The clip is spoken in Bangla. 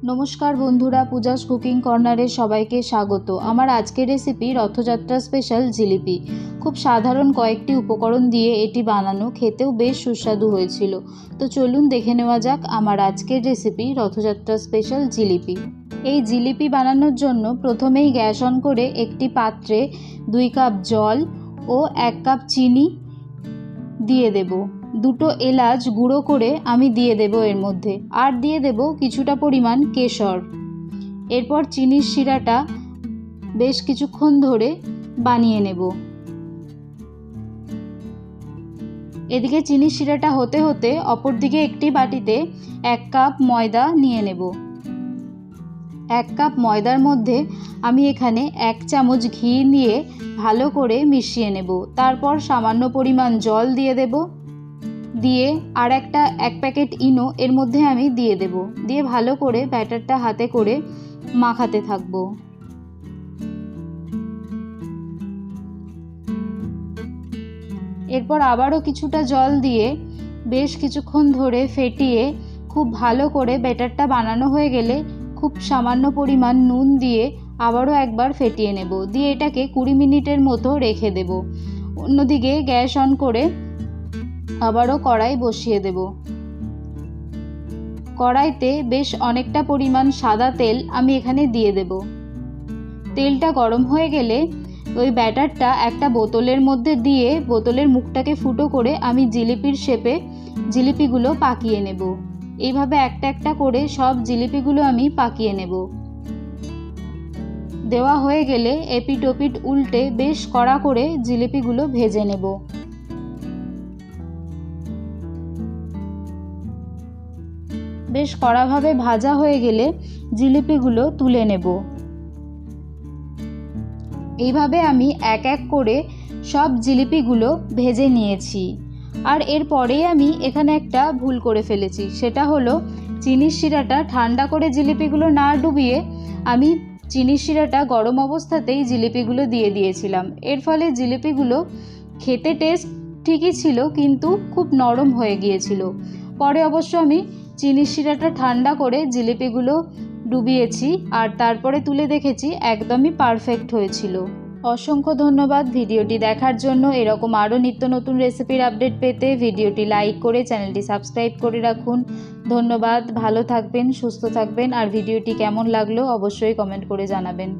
নমস্কার বন্ধুরা, পূজাস কুকিং কর্নারে সবাইকে স্বাগত। আমার আজকের রেসিপি রথযাত্রা স্পেশাল জিলিপি। খুব সাধারণ কয়েকটি উপকরণ দিয়ে এটি বানানো, খেতেও বেশ সুস্বাদু হয়েছিল। তো চলুন দেখে নেওয়া যাক আমার আজকের রেসিপি রথযাত্রা স্পেশাল জিলিপি। এই জিলিপি বানানোর জন্য প্রথমেই গ্যাস অন করে একটি পাত্রে 2 কাপ জল ও 1 কাপ চিনি দিয়ে দেব। 2টো এলাচ গুঁড়ো করে আমি দিয়ে দেব এর মধ্যে, আর দিয়ে দেব কিছুটা পরিমাণ কেশর। এরপর চিনির শিরাটা বেশ কিছুক্ষণ ধরে বানিয়ে নেব। এদিকে চিনির শিরাটা হতে হতে অপরদিকে একটি বাটিতে 1 কাপ ময়দা নিয়ে নেব। 1 কাপ ময়দার মধ্যে আমি এখানে 1 চামচ ঘি নিয়ে ভালো করে মিশিয়ে নেব। তারপর সামান্য পরিমাণ জল দিয়ে দেব। দিয়ে আর 1 প্যাকেট ইনো এর মধ্যে আমি দিয়ে দেব। দিয়ে ভালো করে ব্যাটারটা হাতে করে মাখাতে থাকব। এরপর আবারও কিছুটা জল দিয়ে বেশ কিছুক্ষণ ধরে ফেটিয়ে খুব ভালো করে ব্যাটারটা বানানো হয়ে গেলে খুব সামান্য পরিমাণ নুন দিয়ে আবারও একবার ফেটিয়ে নেব। দিয়ে এটাকে 20 মিনিটের মতো রেখে দেব। অন্যদিকে গ্যাস অন করে আবারও কড়াই বসিয়ে দেব। কড়াইতে বেশ অনেকটা পরিমাণ সাদা তেল আমি এখানে দিয়ে দেব। তেলটা গরম হয়ে গেলে ওই ব্যাটারটা একটা বোতলের মধ্যে দিয়ে বোতলের মুখটাকে ফুটো করে আমি জিলিপির শেপে জিলিপিগুলো পাকিয়ে নেব। এইভাবে একটা একটা করে সব জিলিপিগুলো আমি পাকিয়ে নেব। দেওয়া হয়ে গেলে এপিট ওপিট উল্টে বেশ কড়া করে জিলিপিগুলো ভেজে নেব। বেশ কড়াভাবে ভাজা হয়ে গেলে জিলিপিগুলো তুলে নেব। এইভাবে আমি এক এক করে সব জিলিপিগুলো ভেজে নিয়েছি। আর এরপরেই আমি এখানে একটা ভুল করে ফেলেছি, সেটা হলো চিনির শিরাটা ঠান্ডা করে জিলিপিগুলো না ডুবিয়ে আমি চিনির শিরাটা গরম অবস্থাতেই জিলিপিগুলো দিয়ে দিয়েছিলাম। এর ফলে জিলিপিগুলো খেতে টেস্ট ঠিকই ছিল, কিন্তু খুব নরম হয়ে গিয়েছিল। পরে অবশ্য আমি চিনির শিরাটা ঠান্ডা করে জিলিপিগুলো ডুবিয়েছি, আর তারপরে তুলে দেখেছি একদমই পারফেক্ট হয়েছিল। অসংখ্য ধন্যবাদ ভিডিওটি দেখার জন্য। এরকম আরও নিত্য নতুন রেসিপির আপডেট পেতে ভিডিওটি লাইক করে চ্যানেলটি সাবস্ক্রাইব করে রাখুন। ধন্যবাদ, ভালো থাকবেন, সুস্থ থাকবেন, আর ভিডিওটি কেমন লাগলো অবশ্যই কমেন্ট করে জানাবেন।